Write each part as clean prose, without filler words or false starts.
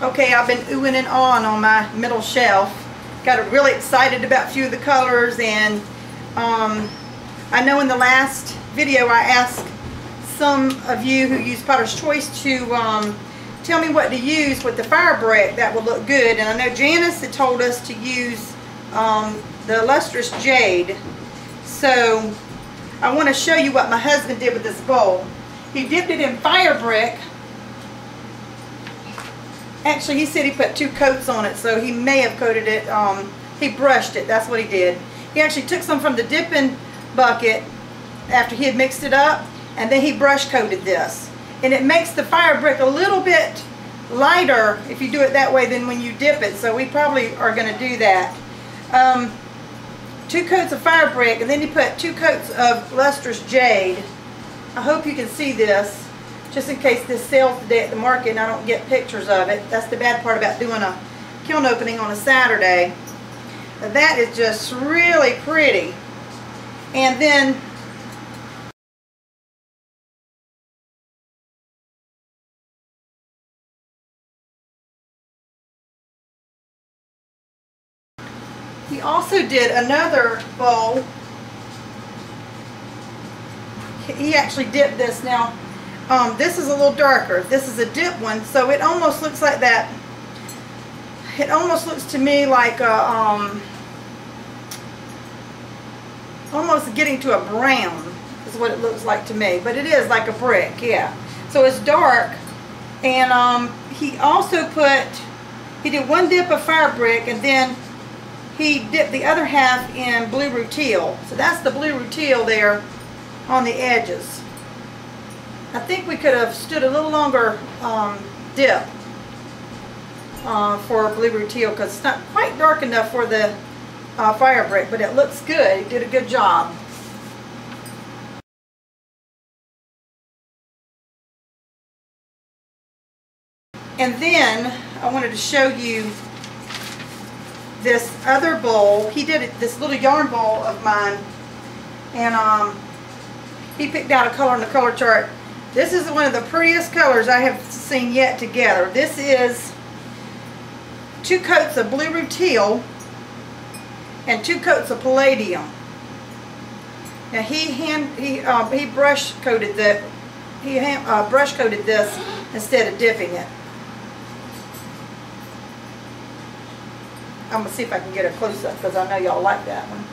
Okay, I've been oohing and awing on my middle shelf. Got really excited about a few of the colors, and I know in the last video I asked some of you who use Potter's Choice to tell me what to use with the fire brick that will look good. And I know Janice had told us to use the lustrous jade. So I want to show you what my husband did with this bowl. He dipped it in fire brick. Actually, he said he put 2 coats on it, so he may have coated it. He brushed it. That's what he did. He actually took some from the dipping bucket after he had mixed it up, and then he brush coated this. And it makes the fire brick a little bit lighter if you do it that way than when you dip it. So we probably are going to do that. 2 coats of fire brick, and then he put 2 coats of lustrous jade. I hope you can see this, just in case this sells today at the market and I don't get pictures of it. That's the bad part about doing a kiln opening on a Saturday. That is just really pretty. And then he also did another bowl. He actually dipped this. Now this is a little darker. This is a dip one, so it almost looks like that. It almost looks to me like a, almost getting to a brown is what it looks like to me, but it is like a brick, yeah. So it's dark, and he also he did 1 dip of fire brick, and then he dipped the other half in blue rutile. So that's the blue rutile there on the edges. I think we could have stood a little longer dip for blue rutile, because it's not quite dark enough for the fire brick, but it looks good. He did a good job. And then I wanted to show you this other bowl. He did this little yarn bowl of mine, and he picked out a color in the color chart. This is one of the prettiest colors I have seen yet together. This is 2 coats of blue rutile and 2 coats of palladium. Now he brush coated brush coated this instead of dipping it. I'm gonna see if I can get a close up, because I know y'all like that one.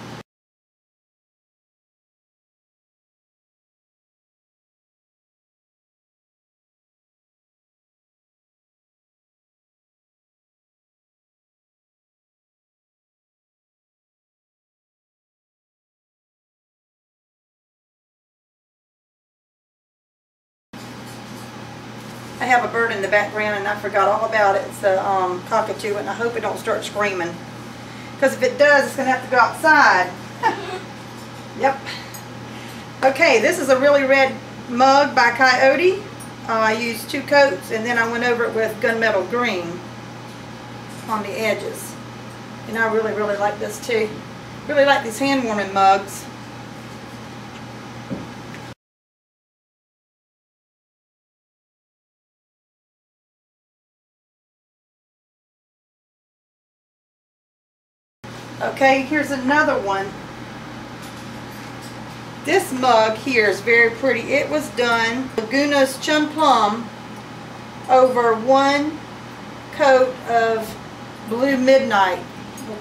I have a bird in the background and I forgot all about it. It's a cockatoo, and I hope it don't start screaming, because if it does, it's going to have to go outside. Yep. Okay, this is a really red mug by Coyote. I used 2 coats, and then I went over it with gunmetal green on the edges. And I really, really like this too. Really like these hand warming mugs. Okay, here's another one. This mug here is very pretty. It was done Laguna's Chum Plum over 1 coat of Blue Midnight,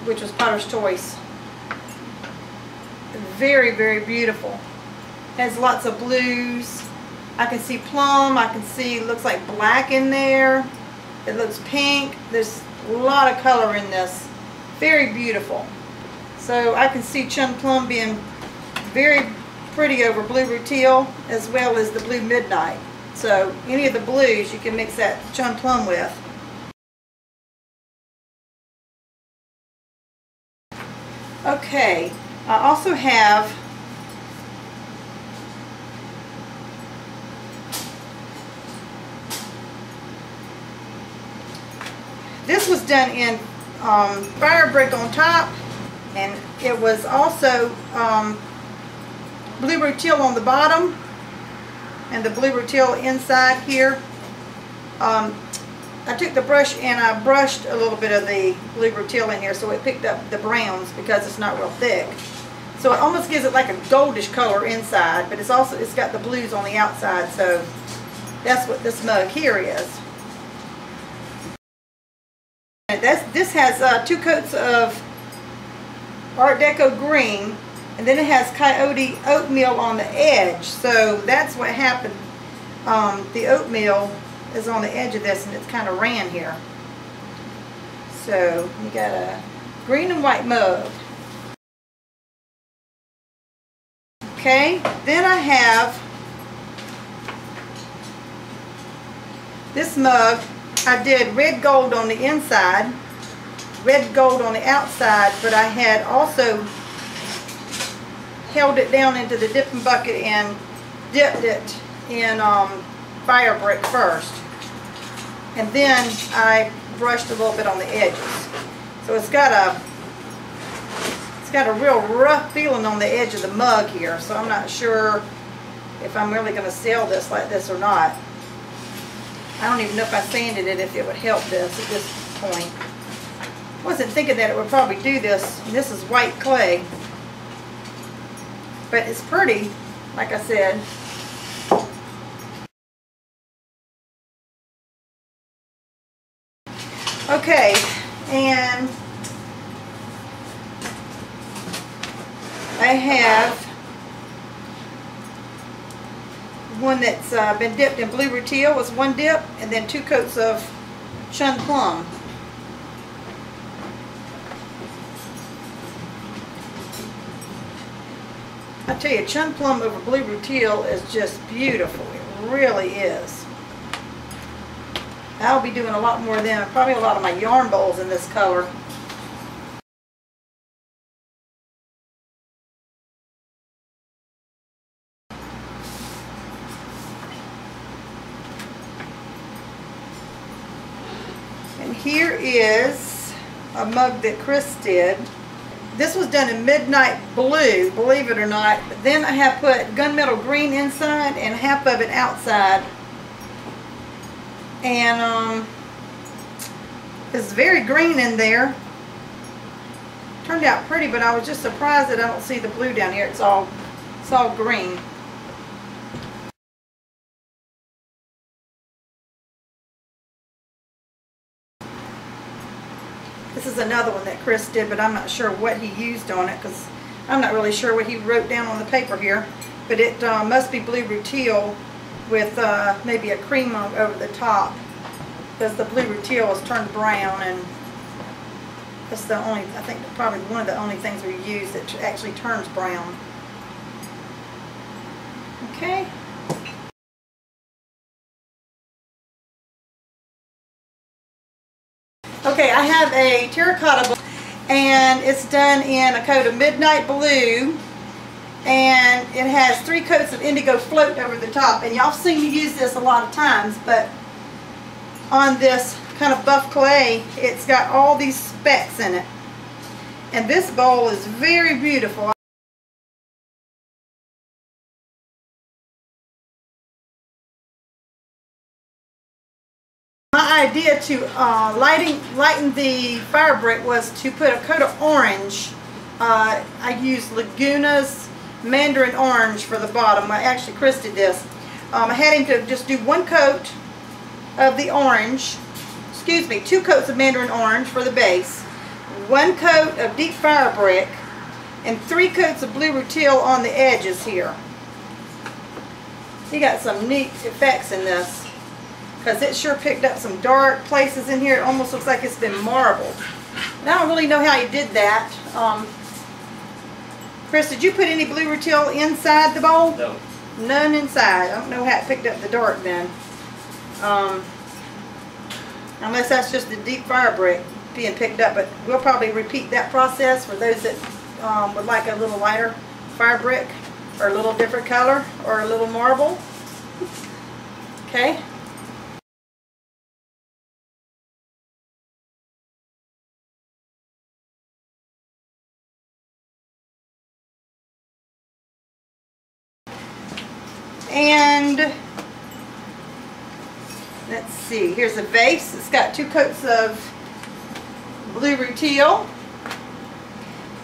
which was Potter's Choice. Very, very beautiful. Has lots of blues. I can see plum. I can see, looks like black in there. It looks pink. There's a lot of color in this. Very beautiful. So I can see Chum Plum being very pretty over blue rutile, as well as the Blue Midnight. So any of the blues you can mix that Chum Plum with. Okay, I also have this was done in fire brick on top, and it was also blue rutile on the bottom and the blue rutile inside here. I took the brush and I brushed a little bit of the blue rutile in here so it picked up the browns because it's not real thick. So it almost gives it like a goldish color inside, but it's got the blues on the outside, so that's what this mug here is. And this has 2 coats of Art Deco green, and then it has Coyote oatmeal on the edge. So that's what happened. The oatmeal is on the edge of this, and it's kind of ran here. So you got a green and white mug. Okay, then I have this mug. I did red gold on the inside, red gold on the outside, but I had also held it down into the dipping bucket and dipped it in fire brick first. And then I brushed a little bit on the edges. So it's got a real rough feeling on the edge of the mug here, so I'm not sure if I'm really going to sell this like this or not. I don't even know if I sanded it, if it would help this at this point. I wasn't thinking that it would probably do this. And this is white clay. But it's pretty, like I said. Okay, and I have one that's been dipped in blue rutile, was 1 dip, and then 2 coats of Chun Plum. I tell you, Chun Plum over blue rutile is just beautiful. It really is. I'll be doing a lot more of them, probably a lot of my yarn bowls in this color. And here is a mug that Chris did. This was done in midnight blue, believe it or not. But then I have put gunmetal green inside and half of it outside. And it's very green in there. Turned out pretty, but I was just surprised that I don't see the blue down here. It's all green. This is another one that Chris did, but I'm not sure what he used on it because I'm not really sure what he wrote down on the paper here. But it must be blue rutile with maybe a cream over the top, because the blue rutile is turned brown, and that's the only, I think probably one of the only things we use that actually turns brown. Okay. Okay, I have a terracotta bowl, and it's done in a coat of midnight blue, and it has 3 coats of indigo float over the top. And y'all seen me use this a lot of times, but on this kind of buff clay, it's got all these specks in it. And this bowl is very beautiful. My idea to lighten the fire brick was to put a coat of orange. I used Laguna's Mandarin Orange for the bottom. Actually, Chris did this. I had him to just do 1 coat of the orange. Excuse me, 2 coats of Mandarin Orange for the base, 1 coat of deep fire brick, and 3 coats of blue rutile on the edges here. He got some neat effects in this, because it sure picked up some dark places in here. It almost looks like it's been marbled. And I don't really know how he did that. Chris, did you put any blue rutile inside the bowl? No. None inside. I don't know how it picked up the dark then. Unless that's just the deep fire brick being picked up. But we'll probably repeat that process for those that would like a little lighter fire brick, or a little different color, or a little marble. Okay. And let's see, here's a vase. It's got 2 coats of blue rutile,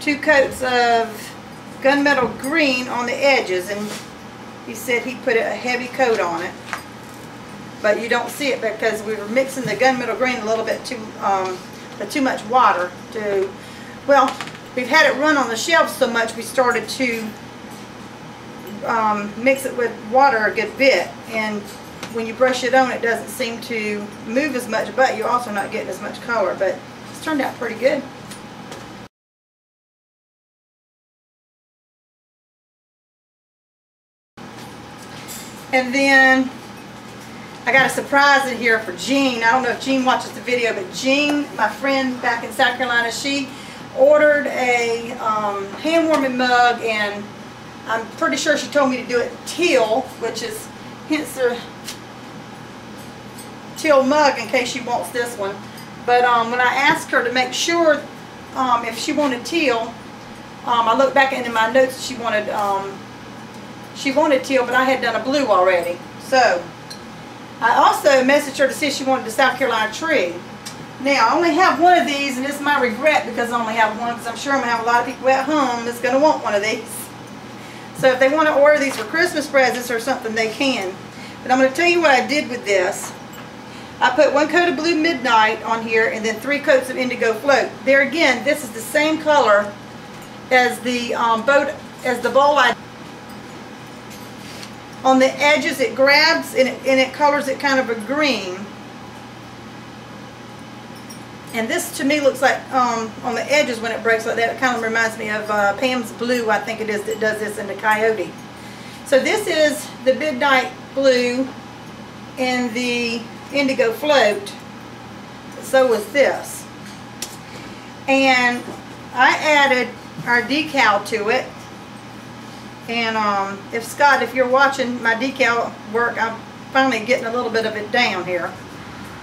2 coats of gunmetal green on the edges, and he said he put a heavy coat on it, but you don't see it because we were mixing the gunmetal green a little bit too much water to, well, we've had it run on the shelves so much we started to mix it with water a good bit, and when you brush it on it doesn't seem to move as much, but you're also not getting as much color, but it's turned out pretty good. And then I got a surprise in here for Jean. I don't know if Jean watches the video, but Jean, my friend back in South Carolina, she ordered a hand warming mug, and I'm pretty sure she told me to do it teal, which is hence the teal mug in case she wants this one. But when I asked her to make sure if she wanted teal, I looked back into my notes. She wanted teal, but I had done a blue already. So I also messaged her to see if she wanted the South Carolina tree. Now I only have one of these, and it's my regret because I only have one, because I'm sure I'm going to have a lot of people at home that's going to want one of these. So if they want to order these for Christmas presents or something, they can. But I'm going to tell you what I did with this. I put 1 coat of Blue Midnight on here, and then 3 coats of Indigo Float. There again, this is the same color as the bowl I. On the edges it grabs and it colors it kind of a green. And this to me looks like on the edges when it breaks like that, it kind of reminds me of Pam's Blue, I think it is, that does this in the Coyote. So this is the Midnight Blue and the Indigo Float. So was this. And I added our decal to it. And if Scott, if you're watching my decal work, I'm finally getting a little bit of it down here.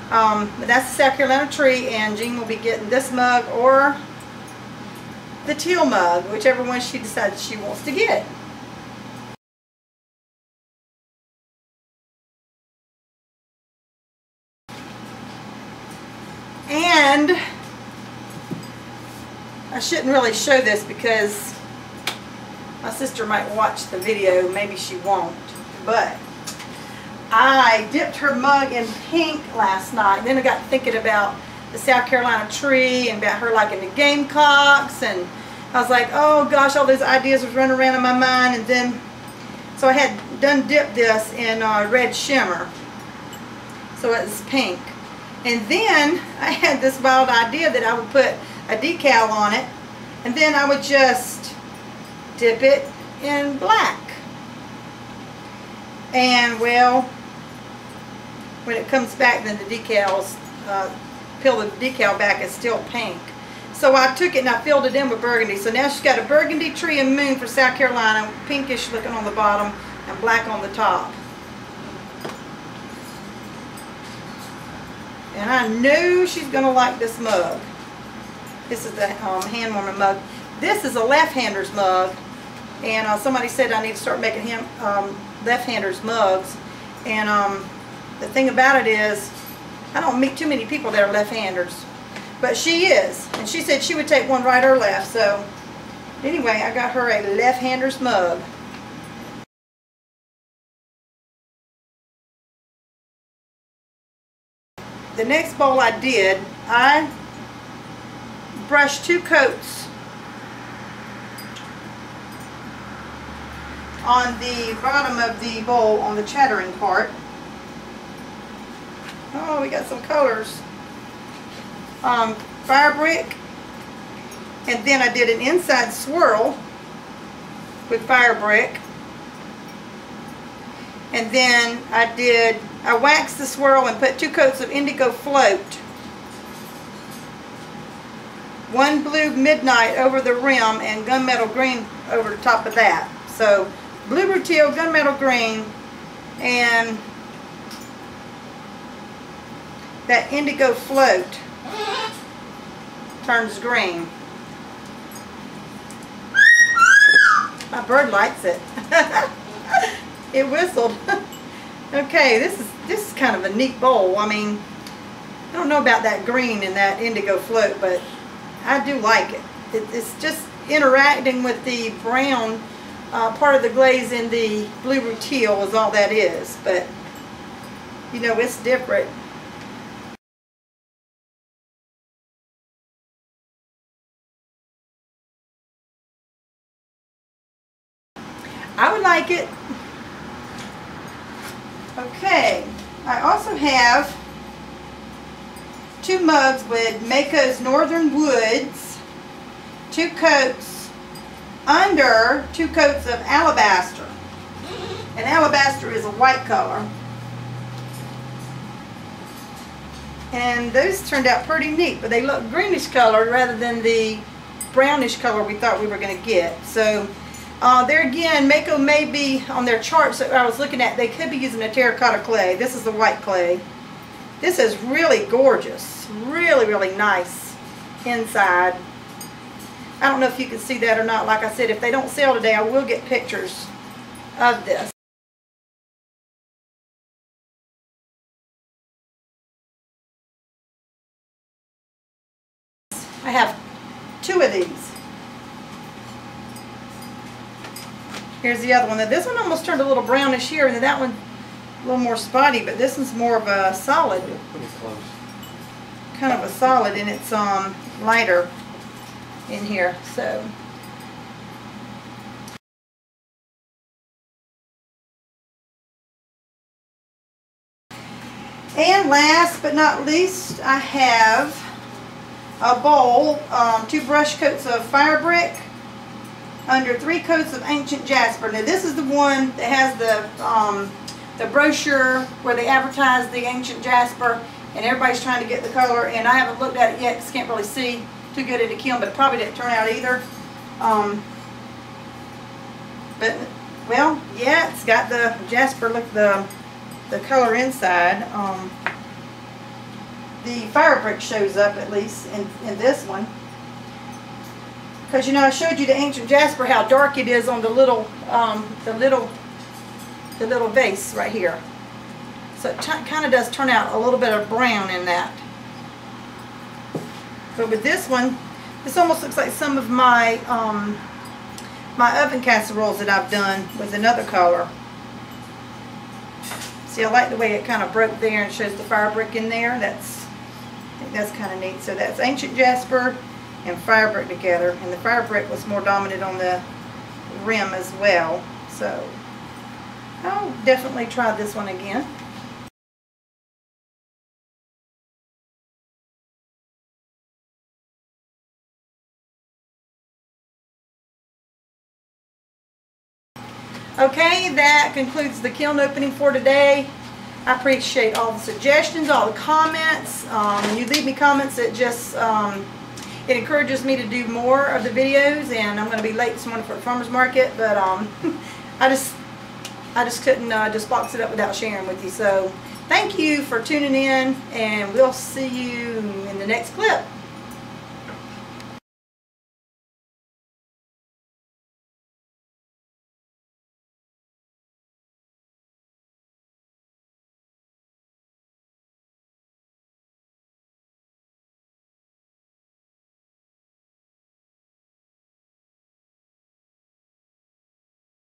But that's the South Carolina tree, and Jean will be getting this mug or the teal mug, whichever one she decides she wants to get. And I shouldn't really show this because my sister might watch the video, maybe she won't, but I dipped her mug in pink last night, and then I got thinking about the South Carolina tree and about her liking the Gamecocks, and I was like, oh gosh, all those ideas was running around in my mind. And then so I had done dipped this in red shimmer, so it's pink. And then I had this wild idea that I would put a decal on it, and then I would just dip it in black. And well, when it comes back, then the decals, peel the decal back, it's still pink. So I took it and I filled it in with burgundy. So now she's got a burgundy tree and moon for South Carolina, pinkish looking on the bottom and black on the top. And I know she's going to like this mug. This is the hand warming mug. This is a left-hander's mug. And somebody said I need to start making him left-handers mugs. And the thing about it is, I don't meet too many people that are left-handers. But she is. And she said she would take one right or left. So anyway, I got her a left-hander's mug. The next bowl I did, I brushed 2 coats on the bottom of the bowl on the chattering part. Oh, we got some colors. Fire brick, and then I did an inside swirl with fire brick, and then I waxed the swirl and put 2 coats of Indigo Float, 1 Blue Midnight over the rim, and Gunmetal Green over the top of that. So Blue Rutile, Gunmetal Green, and that Indigo Float turns green. My bird likes it. It whistled. Okay, this is kind of a neat bowl. I mean, I don't know about that green and that indigo float, but I do like it. It's just interacting with the brown part of the glaze in the blue teal is all that is, but you know, it's different. I would like it. Okay, I also have 2 mugs with Mako's Northern Woods, 2 coats under 2 coats of alabaster. And alabaster is a white color. And those turned out pretty neat, but they look greenish colored rather than the brownish color we thought we were going to get. So there again, Mako may be on their charts that I was looking at, they could be using a terracotta clay. This is the white clay. This is really gorgeous, really, really nice inside. I don't know if you can see that or not. Like I said, if they don't sell today, I will get pictures of this. I have 2 of these. Here's the other one. Now, this one almost turned a little brownish here, and that one a little more spotty, but this one's more of a solid. Pretty close. Kind of a solid, and it's lighter in here. So and last but not least, I have a bowl, 2 brush coats of fire brick under 3 coats of ancient jasper. Now this is the one that has the brochure where they advertise the ancient jasper, and everybody's trying to get the color, and I haven't looked at it yet because can't really see too good in the kiln, but it probably didn't turn out either. But well, yeah, it's got the jasper, look, the color inside. The fire brick shows up, at least in this one, because you know I showed you the ancient jasper, how dark it is on the little vase right here. So it kind of does turn out a little bit of brown in that. But with this one, this almost looks like some of my my oven casseroles that I've done with another color. See, I like the way it kind of broke there and shows the fire brick in there. I think that's kind of neat. So that's ancient jasper and fire brick together, and the fire brick was more dominant on the rim as well. So I'll definitely try this one again. Okay, that concludes the kiln opening for today. I appreciate all the suggestions, all the comments. You leave me comments that just, it encourages me to do more of the videos, and I'm going to be late this morning for the farmer's market, but I just couldn't just box it up without sharing with you. So thank you for tuning in, and we'll see you in the next clip.